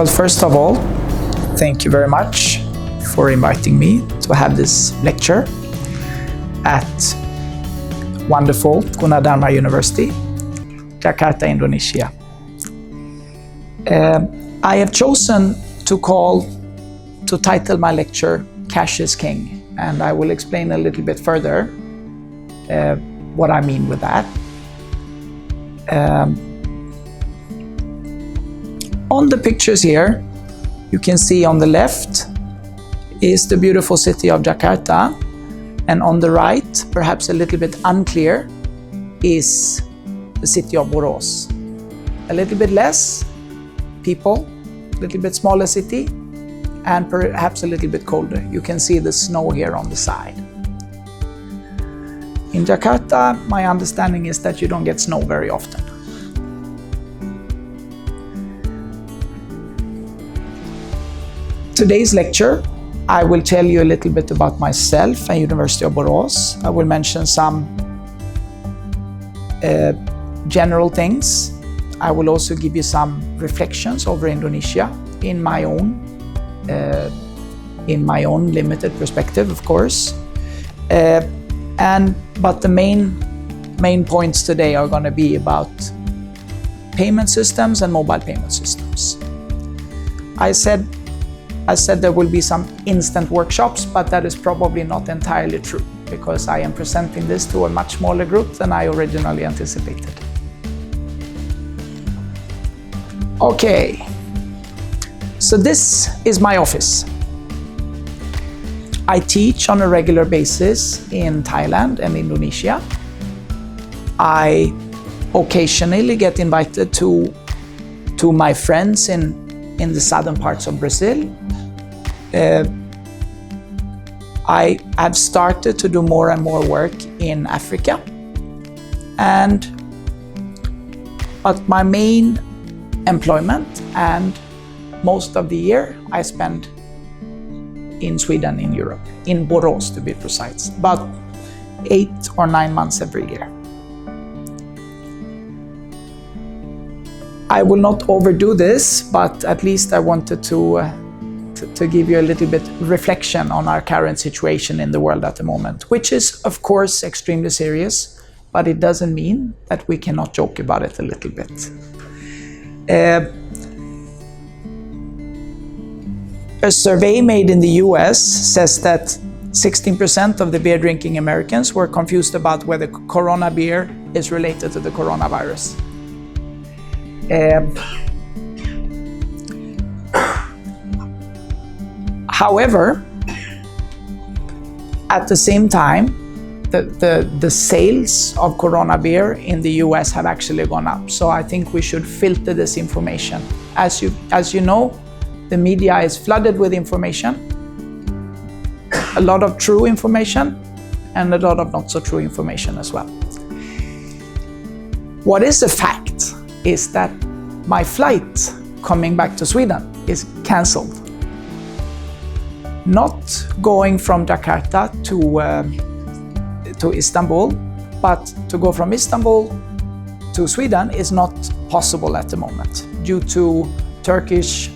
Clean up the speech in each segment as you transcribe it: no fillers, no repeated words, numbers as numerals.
Well, first of all, thank you very much for inviting me to have this lecture at wonderful Gunadarma University, Jakarta, Indonesia. I have chosen to title my lecture Cash is King, and I will explain a little bit further what I mean with that. On the pictures here, you can see on the left is the beautiful city of Jakarta, and on the right, perhaps a little bit unclear, is the city of BORAS. A little bit less people, a little bit smaller city, and perhaps a little bit colder. You can see the snow here on the side. In Jakarta, my understanding is that you don't get snow very often. Today's lecture, I will tell you a little bit about myself and University of BORAS. I will mention some general things. I will also give you some reflections over Indonesia in my own limited perspective, of course. But the main points today are going to be about payment systems and mobile payment systems. I said there will be some instant workshops, but that is probably not entirely true, because I am presenting this to a much smaller group than I originally anticipated. Okay, so this is my office. I teach on a regular basis in Thailand and Indonesia. I occasionally get invited to my friends in the southern parts of Brazil. I have started to do more and more work in Africa, but my main employment and most of the year I spend in Sweden, in Europe, in BORAS to be precise, about 8 or 9 months every year. I will not overdo this, but at least I wanted to give you a little bit reflection on our current situation in the world at the moment, which is of course extremely serious, but it doesn't mean that we cannot joke about it a little bit. A survey made in the US says that 16% of the beer drinking Americans were confused about whether Corona beer is related to the coronavirus. However, at the same time, the sales of Corona beer in the US have actually gone up. So I think we should filter this information. As you know, the media is flooded with information, a lot of true information and a lot of not so true information as well. What is a fact is that my flight coming back to Sweden is cancelled. Not going from Jakarta to Istanbul, but to go from Istanbul to Sweden is not possible at the moment due to Turkish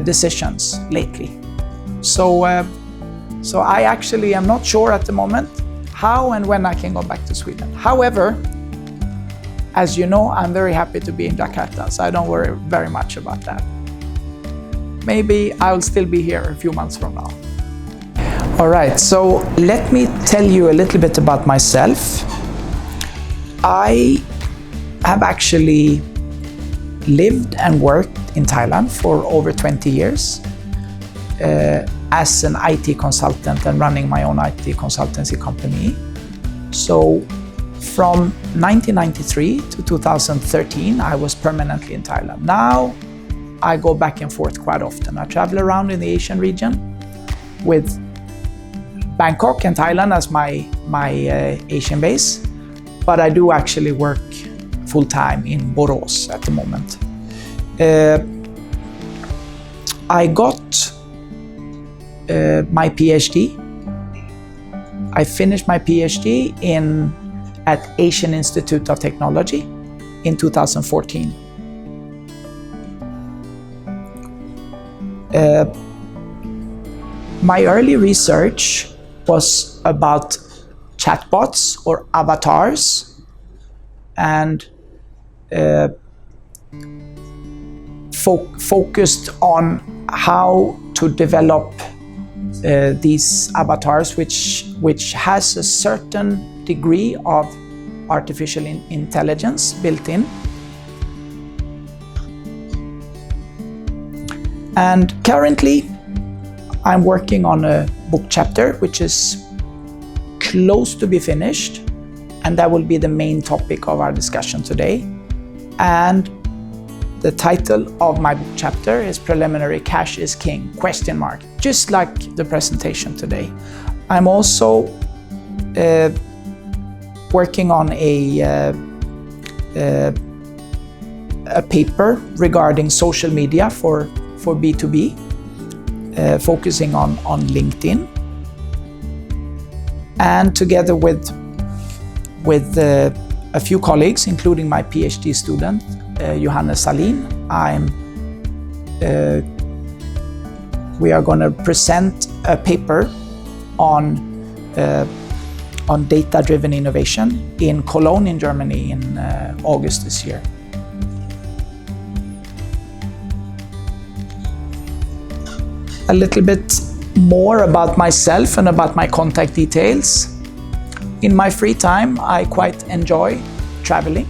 decisions lately. So I actually am not sure at the moment how and when I can go back to Sweden. However, as you know, I'm very happy to be in Jakarta, so I don't worry very much about that. Maybe I'll still be here a few months from now. All right, so let me tell you a little bit about myself. I have actually lived and worked in Thailand for over 20 years as an IT consultant and running my own IT consultancy company. So from 1993 to 2013, I was permanently in Thailand. Now, I go back and forth quite often. I travel around in the Asian region with Bangkok and Thailand as my Asian base, but I do actually work full-time in BORAS at the moment. I got my PhD. I finished my PhD at Asian Institute of Technology in 2014. My early research was about chatbots or avatars, and focused on how to develop these avatars, which has a certain degree of artificial intelligence built in. And currently, I'm working on a book chapter which is close to be finished, and that will be the main topic of our discussion today. And the title of my book chapter is Preliminary Cash is King, ? Just like the presentation today. I'm also working on a paper regarding social media for B2B, focusing on LinkedIn. And together with a few colleagues, including my PhD student, Johannes Salin, we are going to present a paper on data-driven innovation in Cologne in Germany in August this year. A little bit more about myself and about my contact details. In my free time, I quite enjoy traveling,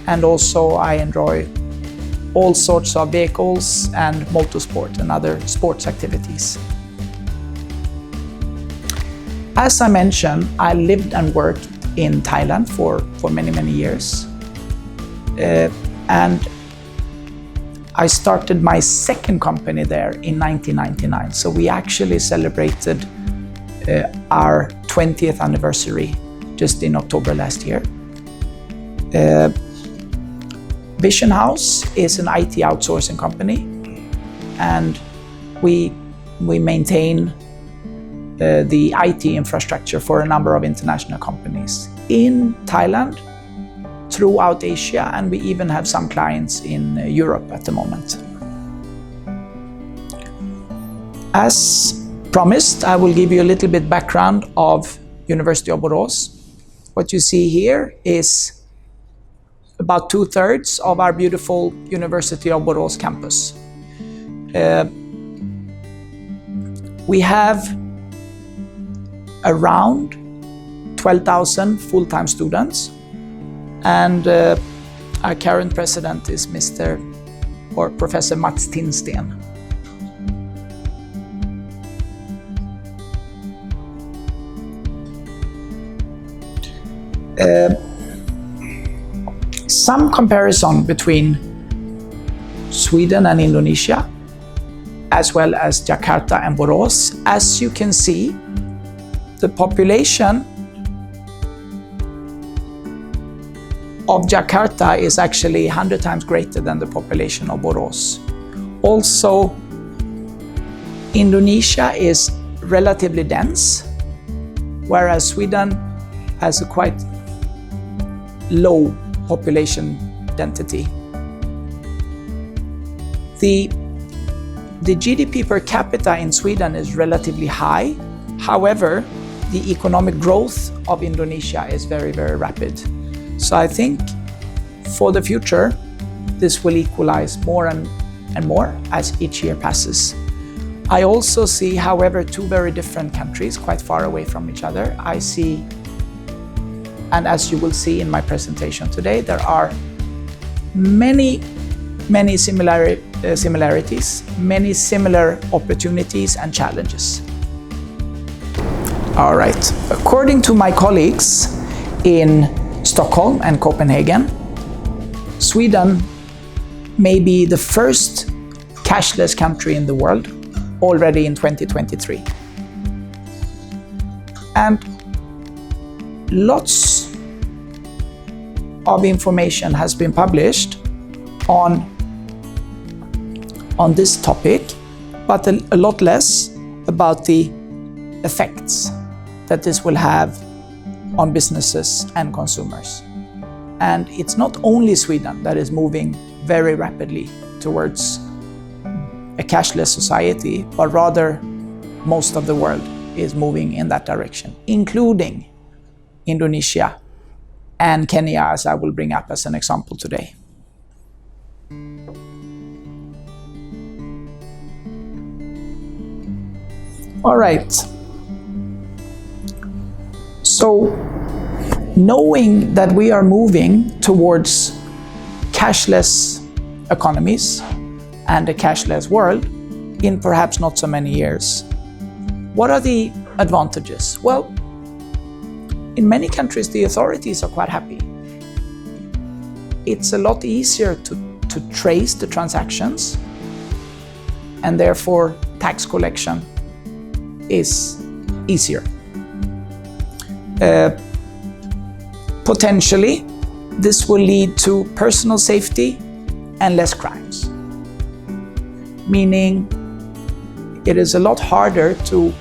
and also I enjoy all sorts of vehicles and motorsport and other sports activities. As I mentioned, I lived and worked in Thailand for many years. And I started my second company there in 1999. So we actually celebrated our 20th anniversary just in October last year. Vision House is an IT outsourcing company, and we maintain the IT infrastructure for a number of international companies in Thailand, throughout Asia, and we even have some clients in Europe at the moment. As promised, I will give you a little bit background of University of Borås. What you see here is about 2/3 of our beautiful University of Borås campus. We have around 12,000 full-time students, and our current president is Professor Mats Tinsten. Some comparison between Sweden and Indonesia, as well as Jakarta and Borås. As you can see, the population of Jakarta is actually 100 times greater than the population of Borås. Also, Indonesia is relatively dense, whereas Sweden has a quite low population density. The GDP per capita in Sweden is relatively high. However, the economic growth of Indonesia is very rapid. So I think for the future, this will equalize more and more as each year passes. I also see, however, two very different countries quite far away from each other. I see, and as you will see in my presentation today, there are many similarities, many similar opportunities and challenges. All right. According to my colleagues in Stockholm and Copenhagen, Sweden may be the first cashless country in the world already in 2023. And lots of information has been published on this topic, but a lot less about the effects that this will have on businesses and consumers. And it's not only Sweden that is moving very rapidly towards a cashless society, but rather most of the world is moving in that direction, including Indonesia and Kenya, as I will bring up as an example today. All right. So, knowing that we are moving towards cashless economies and a cashless world in perhaps not so many years, what are the advantages? Well, in many countries, the authorities are quite happy. It's a lot easier to trace the transactions, and therefore tax collection is easier. Potentially, this will lead to personal safety and less crimes, meaning it is a lot harder to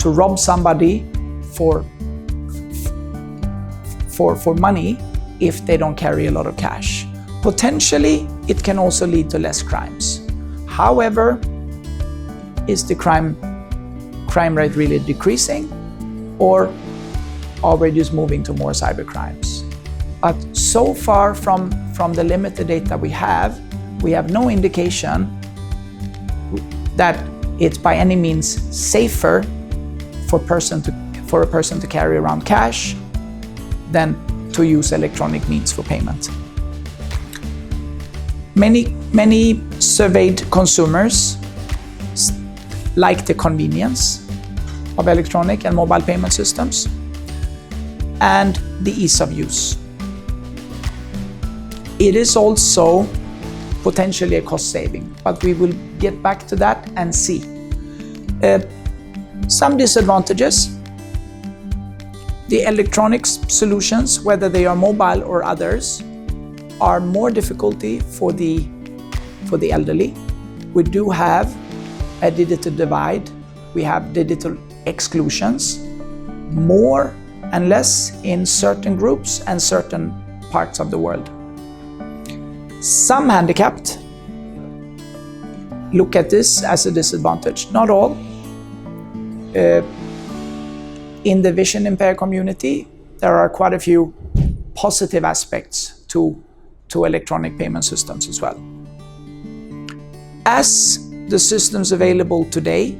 rob somebody for money if they don't carry a lot of cash. Potentially, it can also lead to less crimes. However, is the crime rate really decreasing, or are we just moving to more cyber crimes? But so far from the limited data we have no indication that it's by any means safer for a person to carry around cash than to use electronic means for payment. Many surveyed consumers like the convenience of electronic and mobile payment systems and the ease of use. It is also potentially a cost saving, but we will get back to that and see. Some disadvantages. The electronics solutions, whether they are mobile or others, are more difficulty for the elderly. We do have a digital divide. We have digital exclusions, more and less in certain groups and certain parts of the world. Some handicapped look at this as a disadvantage, not all. In the vision impaired community, there are quite a few positive aspects to electronic payment systems as well. As the systems available today,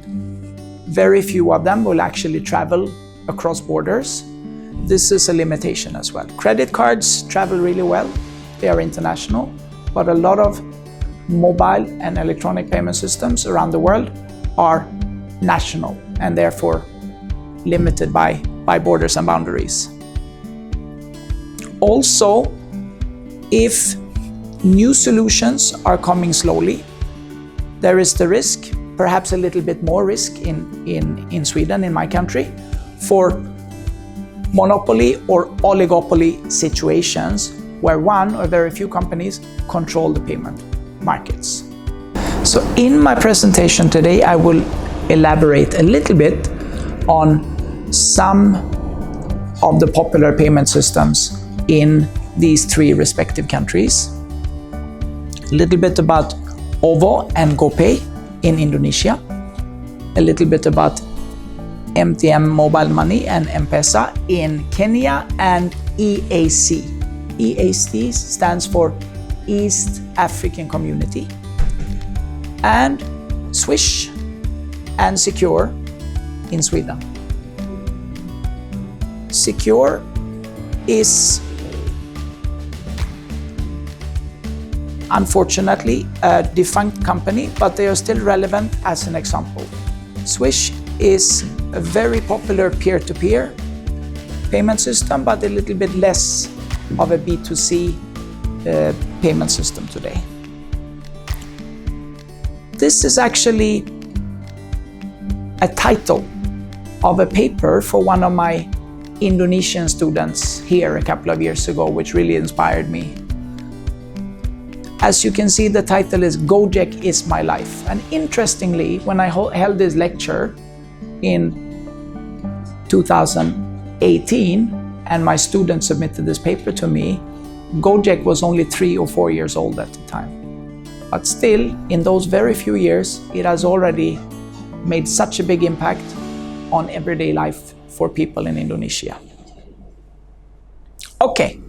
very few of them will actually travel across borders. This is a limitation as well. Credit cards travel really well. They are international, but a lot of mobile and electronic payment systems around the world are national and therefore limited by borders and boundaries. Also, if new solutions are coming slowly, there is the risk, perhaps a little bit more risk in Sweden, in my country, for monopoly or oligopoly situations where one or very few companies control the payment markets. So in my presentation today, I will elaborate a little bit on some of the popular payment systems in these three respective countries. A little bit about OVO and GoPay in Indonesia. A little bit about MTM Mobile Money and M-Pesa in Kenya, and EAC. EAC stands for East African Community. And Swish and Secure in Sweden. Secure is unfortunately a defunct company, but they are still relevant as an example. Swish is a very popular peer-to-peer payment system, but a little bit less of a B2C payment system today. This is actually a title of a paper for one of my Indonesian students here a couple of years ago, which really inspired me. As you can see, the title is Gojek is My Life. And interestingly, when I held this lecture in 2018 and my student submitted this paper to me, Gojek was only 3 or 4 years old at the time. But still, in those very few years, it has already made such a big impact on everyday life for people in Indonesia. Okay,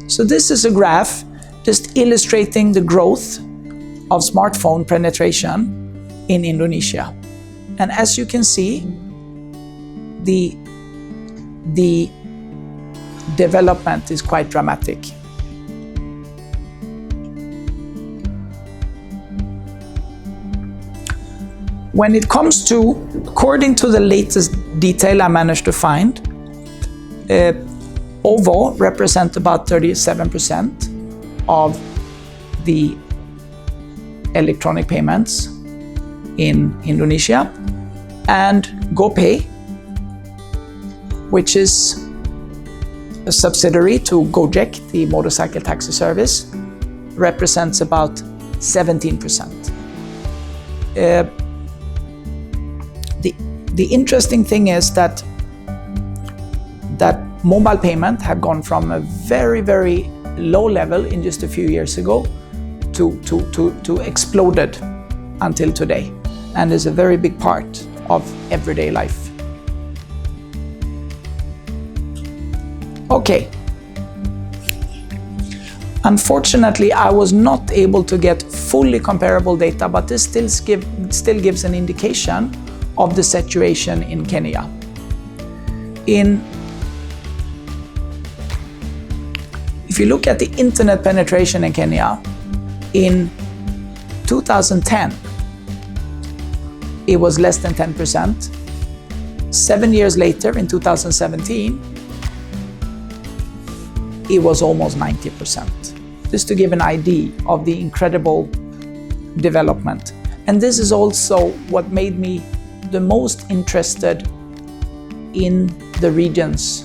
so this is a graph just illustrating the growth of smartphone penetration in Indonesia. And as you can see, the development is quite dramatic. When it comes to, according to the latest detail I managed to find, OVO represent about 37% of the electronic payments in Indonesia, and GoPay, which is a subsidiary to Gojek, the motorcycle taxi service, represents about 17%. The interesting thing is that mobile payment have gone from a very, very low level in just a few years ago to exploded until today, and is a very big part of everyday life. Okay. Unfortunately, I was not able to get fully comparable data, but this still gives an indication of the situation in Kenya. If you look at the internet penetration in Kenya, in 2010, it was less than 10%. 7 years later, in 2017, it was almost 90%. Just to give an idea of the incredible development. And this is also what made me the most interested in the regions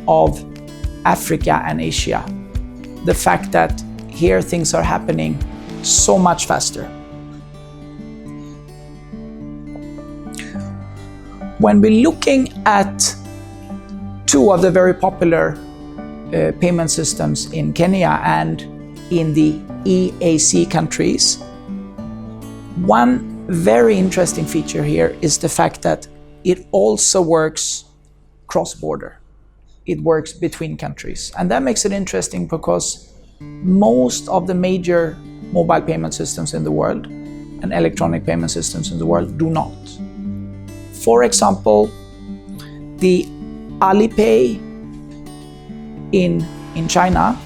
of Africa and Asia. The fact that here things are happening so much faster. When we're looking at two of the very popular payment systems in Kenya and in the EAC countries, one very interesting feature here is the fact that it also works cross-border. It works between countries. And that makes it interesting because most of the major mobile payment systems in the world and electronic payment systems in the world do not. For example, the Alipay in China,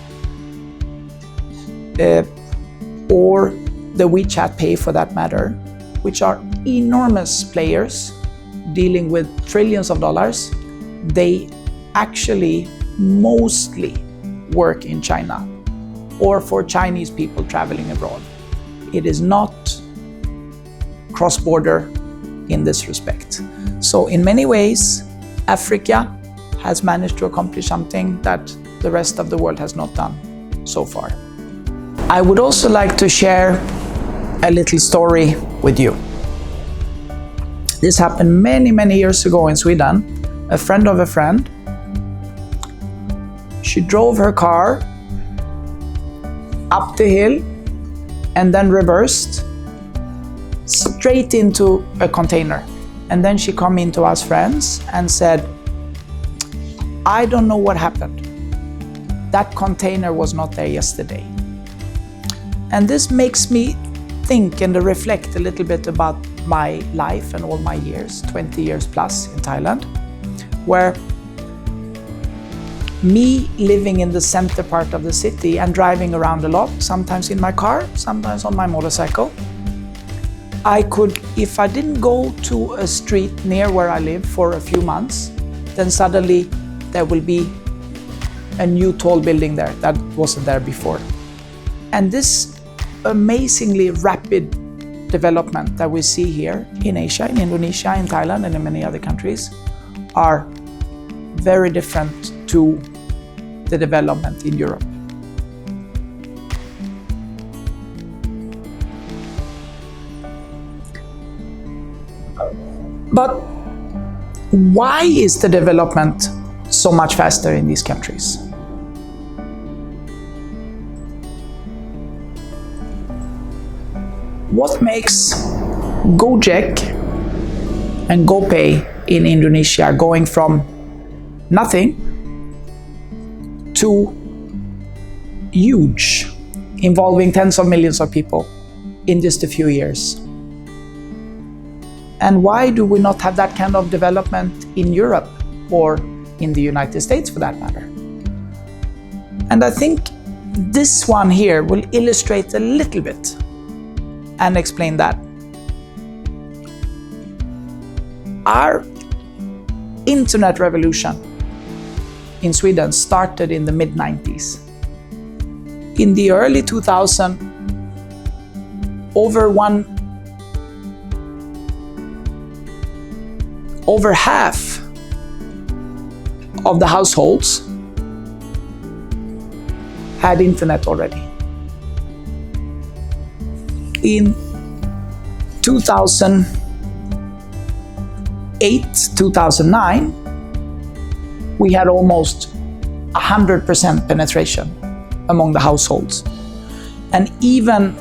or the WeChat Pay for that matter, which are enormous players dealing with trillions of dollars, they actually mostly work in China or for Chinese people traveling abroad. It is not cross-border in this respect. So in many ways, Africa has managed to accomplish something that the rest of the world has not done so far. I would also like to share a little story with you. This happened many, many years ago in Sweden. A friend of a friend, she drove her car up the hill and then reversed straight into a container. And then she came in to us friends and said, I don't know what happened. That container was not there yesterday. And this makes me think and reflect a little bit about my life and all my years, 20 years plus in Thailand, where me living in the center part of the city and driving around a lot, sometimes in my car, sometimes on my motorcycle, I could, if I didn't go to a street near where I live for a few months, then suddenly there will be a new tall building there that wasn't there before. And this amazingly rapid development that we see here in Asia, in Indonesia, in Thailand, and in many other countries are very different to the development in Europe. But why is the development so much faster in these countries? What makes Gojek and GoPay in Indonesia going from nothing to huge, involving tens of millions of people in just a few years? And why do we not have that kind of development in Europe or in the United States for that matter? And I think this one here will illustrate a little bit and explain that. Our internet revolution in Sweden started in the mid-90s. In the early 2000s, over half of the households had internet already. In 2008, 2009, we had almost 100% penetration among the households. And even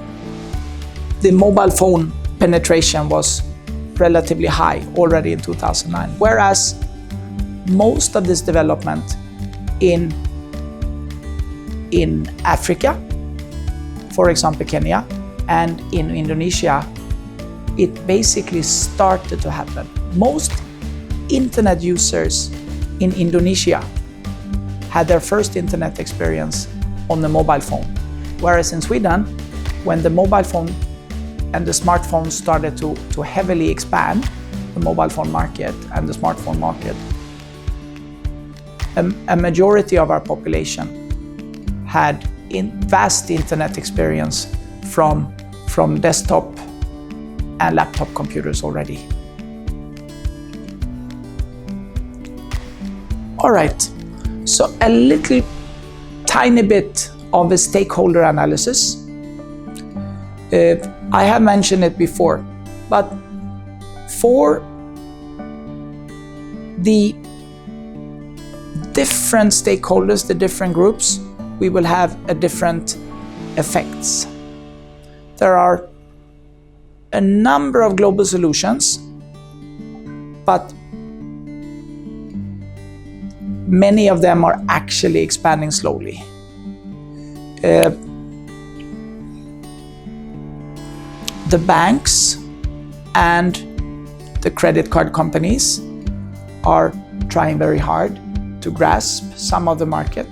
the mobile phone penetration was relatively high already in 2009. Whereas most of this development in Africa, for example Kenya, and in Indonesia, it basically started to happen. Most internet users in Indonesia had their first internet experience on the mobile phone. Whereas in Sweden, when the mobile phone and the smartphone started to heavily expand, the mobile phone market and the smartphone market, a majority of our population had vast internet experience from desktop and laptop computers already. All right, so a little tiny bit of a stakeholder analysis. I have mentioned it before, but for the different stakeholders, the different groups, we will have a different effects. There are a number of global solutions, but many of them are actually expanding slowly. The banks and the credit card companies are trying very hard to grasp some of the market.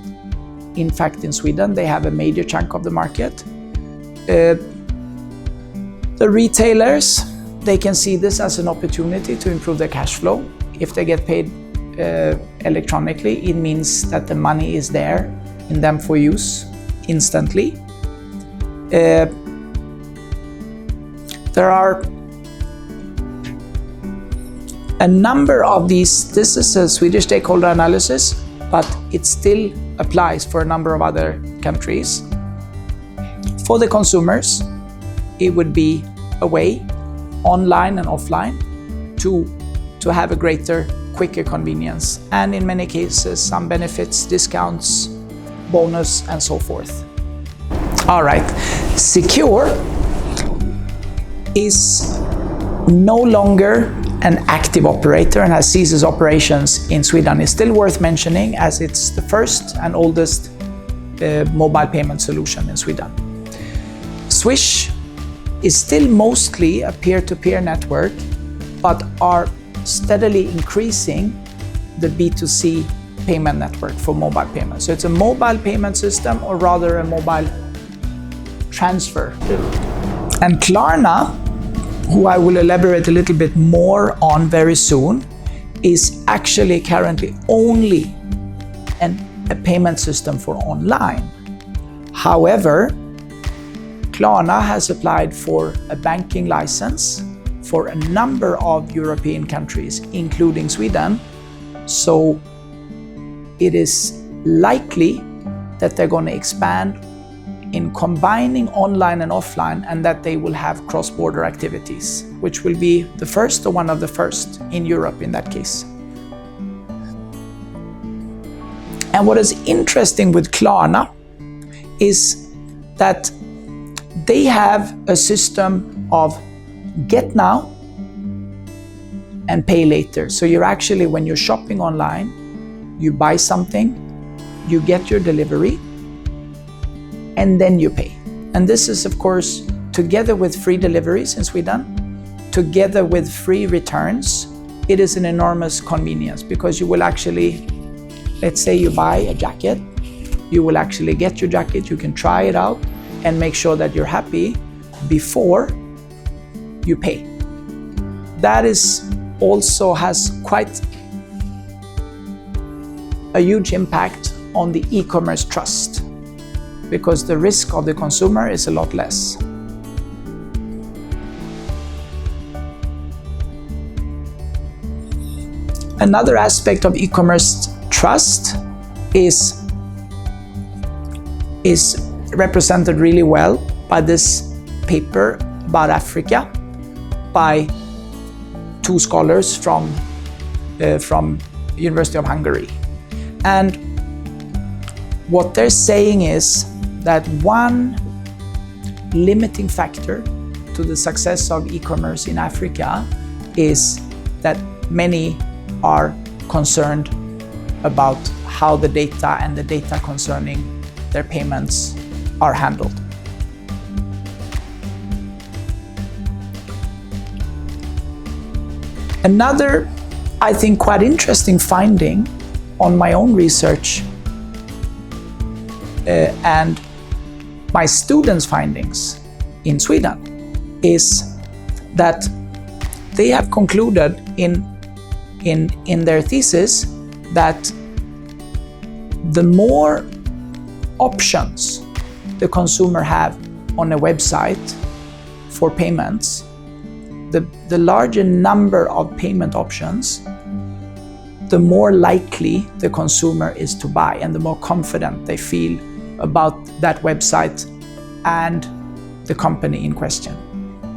In fact, in Sweden, they have a major chunk of the market. The retailers, they can see this as an opportunity to improve their cash flow. If they get paid electronically, it means that the money is there in them for use instantly. There are a number of these. This is a Swedish stakeholder analysis, but it still applies for a number of other countries. For the consumers, it would be a way, online and offline, to have a greater, quicker convenience, and in many cases, some benefits, discounts, bonus, and so forth. All right, Secure is no longer an active operator and has ceased its operations in Sweden. It's still worth mentioning as it's the first and oldest mobile payment solution in Sweden. Swish is still mostly a peer-to-peer network, but are steadily increasing the B2C payment network for mobile payments. So it's a mobile payment system, or rather a mobile transfer. And Klarna, who I will elaborate a little bit more on very soon, is actually currently only a payment system for online. However, Klarna has applied for a banking license for a number of European countries, including Sweden. So it is likely that they're going to expand in combining online and offline, and that they will have cross-border activities, which will be the first or one of the first in Europe in that case. And what is interesting with Klarna is that they have a system of get now and pay later. So you're actually, when you're shopping online, you buy something, you get your delivery, and then you pay. And this is, of course, together with free deliveries in Sweden, together with free returns, it is an enormous convenience, because you will actually, let's say you buy a jacket, you will actually get your jacket, you can try it out and make sure that you're happy before you pay. That is also has quite a huge impact on the e-commerce trust, because the risk of the consumer is a lot less. Another aspect of e-commerce trust is represented really well by this paper about Africa by two scholars from University of Hungary. And what they're saying is that one limiting factor to the success of e-commerce in Africa is that many are concerned about how the data and the data concerning their payments are handled. Another, I think, quite interesting finding on my own research and my students' findings in Sweden is that they have concluded in their thesis that the more options the consumer have on a website for payments, the larger number of payment options, the more likely the consumer is to buy and the more confident they feel about that website and the company in question.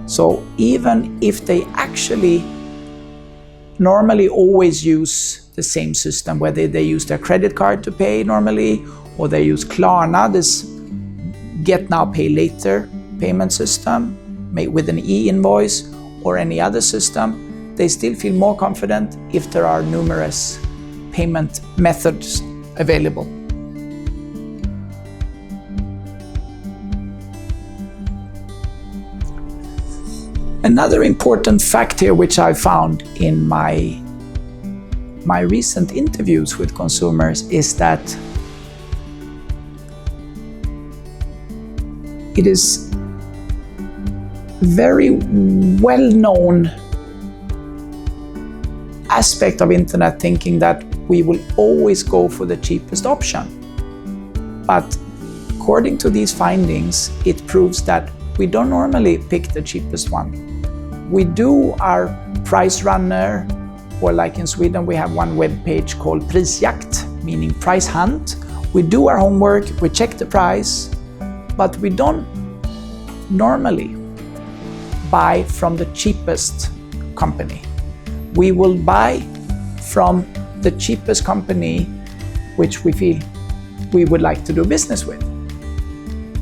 So even if they actually normally always use the same system, whether they use their credit card to pay normally, or they use Klarna, this get now pay later payment system, made with an e-invoice or any other system, they still feel more confident if there are numerous payment methods available. Another important fact here, which I found in my recent interviews with consumers, is that it is very well-known aspect of internet thinking that we will always go for the cheapest option. But according to these findings, it proves that we don't normally pick the cheapest one. We do our price runner, or like in Sweden, we have one web page called Prisjakt, meaning price hunt. We do our homework, we check the price, but we don't normally buy from the cheapest company. We will buy from the cheapest company which we feel we would like to do business with,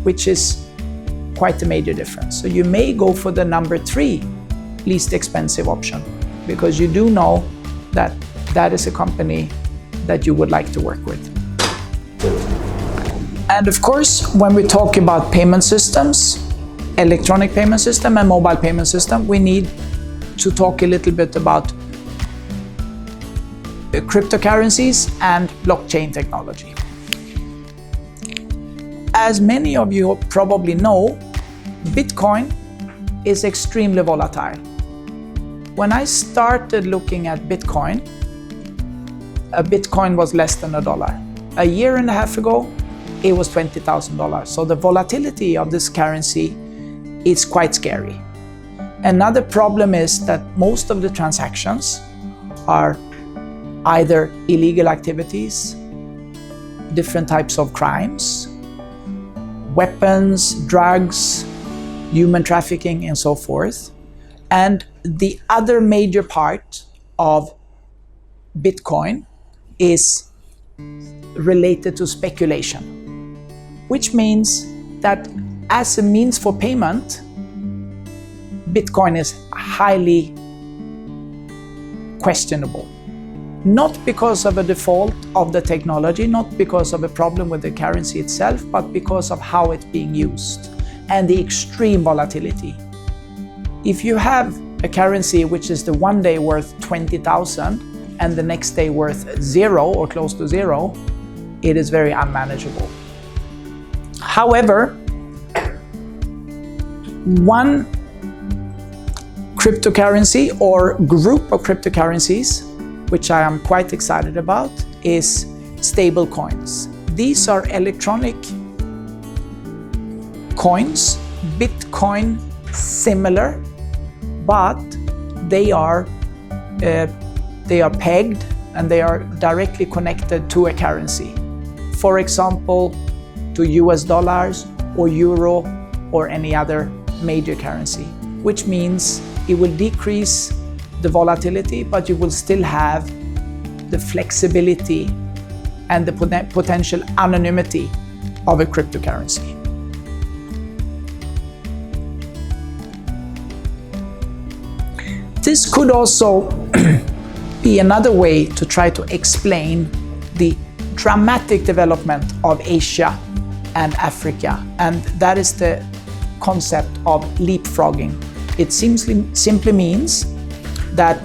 which is quite a major difference. So you may go for the number 3 least expensive option, because you do know that that is a company that you would like to work with. And of course, when we talk about payment systems, electronic payment system and mobile payment system, we need to talk a little bit about cryptocurrencies and blockchain technology. As many of you probably know, Bitcoin is extremely volatile. When I started looking at Bitcoin, a Bitcoin was less than $1. A year and a half ago, it was $20,000. So the volatility of this currency is quite scary. Another problem is that most of the transactions are either illegal activities, different types of crimes, weapons, drugs, human trafficking, and so forth. And the other major part of Bitcoin is related to speculation, which means that as a means for payment, Bitcoin is highly questionable. Not because of a default of the technology, not because of a problem with the currency itself, but because of how it's being used and the extreme volatility. If you have a currency which is the one day worth 20,000 and the next day worth 0 or close to 0, it is very unmanageable. However, one cryptocurrency or group of cryptocurrencies which I am quite excited about is stable coins. These are electronic coins, Bitcoin similar, but they are pegged and they are directly connected to a currency. For example, to US dollars or euro or any other major currency, which means it will decrease the volatility, but you will still have the flexibility and the potential anonymity of a cryptocurrency. This could also be another way to try to explain the dramatic development of Asia and Africa, and that is the concept of leapfrogging. It simply means that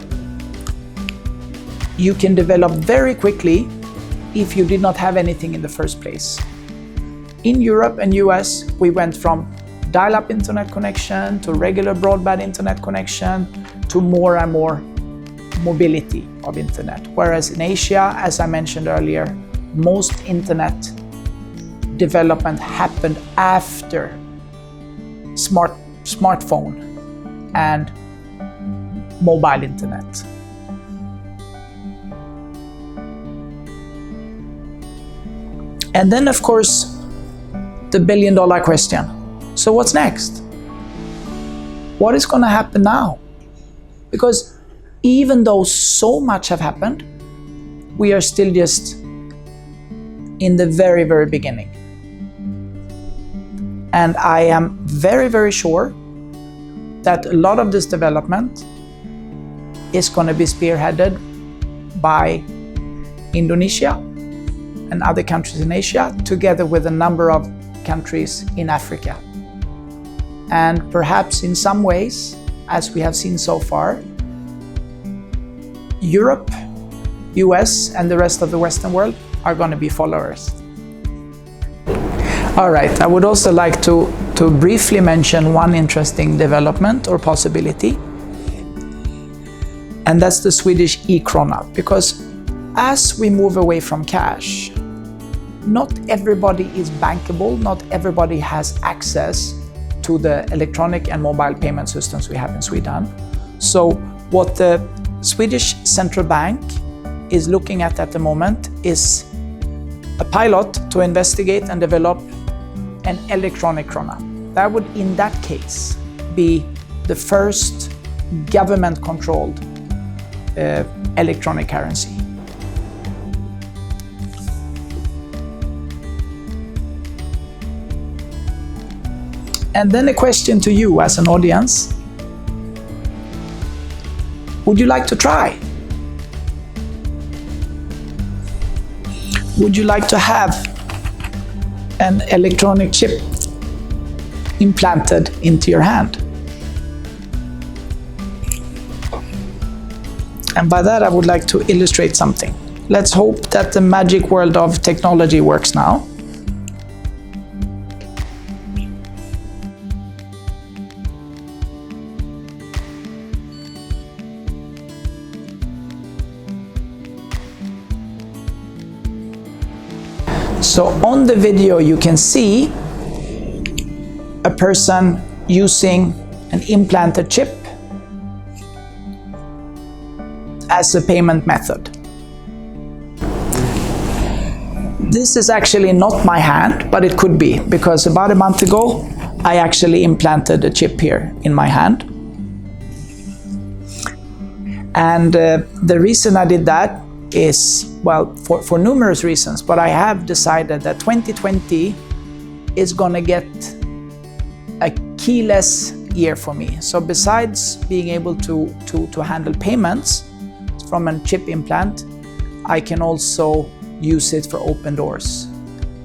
you can develop very quickly if you did not have anything in the first place. In Europe and US, we went from dial-up internet connection to regular broadband internet connection to more and more mobility of internet. Whereas in Asia, as I mentioned earlier, most internet development happened after smartphone and mobile internet. And then, of course, the billion-dollar question. So what's next? What is going to happen now? Because even though so much have happened, we are still just in the very, very beginning. And I am very, very sure that a lot of this development is going to be spearheaded by Indonesia and other countries in Asia, together with a number of countries in Africa. And perhaps in some ways, as we have seen so far, Europe, US, and the rest of the Western world are going to be followers. All right, I would also like to briefly mention one interesting development or possibility, and that's the Swedish e-krona. Because as we move away from cash, not everybody is bankable, not everybody has access to the electronic and mobile payment systems we have in Sweden. So what the Swedish central bank is looking at the moment is a pilot to investigate and develop an electronic krona. That would, in that case, be the first government-controlled electronic currency. And then a question to you as an audience. Would you like to try? Would you like to have an electronic chip implanted into your hand? And by that, I would like to illustrate something. Let's hope that the magic world of technology works now. So on the video, you can see a person using an implanted chip as a payment method. This is actually not my hand, but it could be, because about a month ago, I actually implanted a chip here in my hand. And the reason I did that is, well, for numerous reasons, but I have decided that 2020 is going to get a keyless year for me. So besides being able to handle payments from a chip implant, I can also use it for open doors.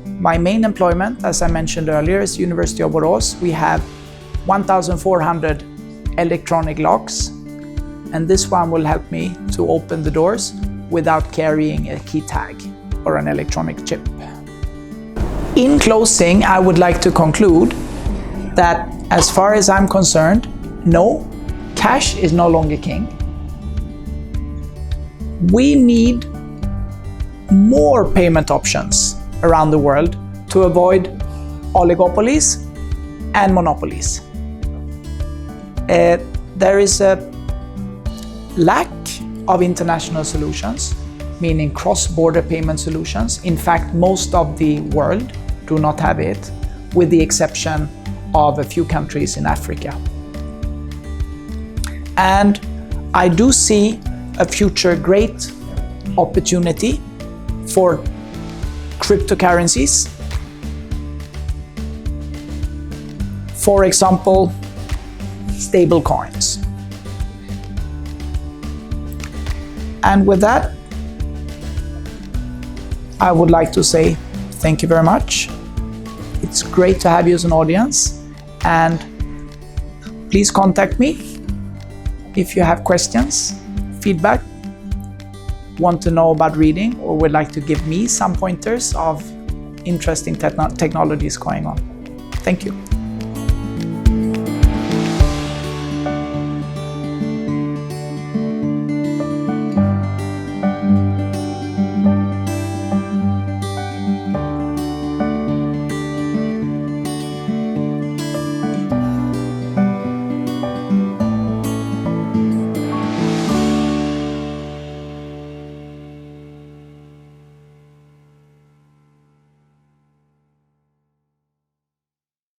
My main employment, as I mentioned earlier, is University of BORAS. We have 1,400 electronic locks, and this one will help me to open the doors without carrying a key tag or an electronic chip. In closing, I would like to conclude that as far as I'm concerned, no, cash is no longer king. We need more payment options around the world to avoid oligopolies and monopolies. There is a lack of international solutions, meaning cross-border payment solutions. In fact, most of the world do not have it, with the exception of a few countries in Africa. And I do see a future great opportunity for cryptocurrencies. For example, stable coins. And with that, I would like to say thank you very much. It's great to have you as an audience, and please contact me if you have questions, feedback, want to know about reading, or would like to give me some pointers of interesting technologies going on. Thank you.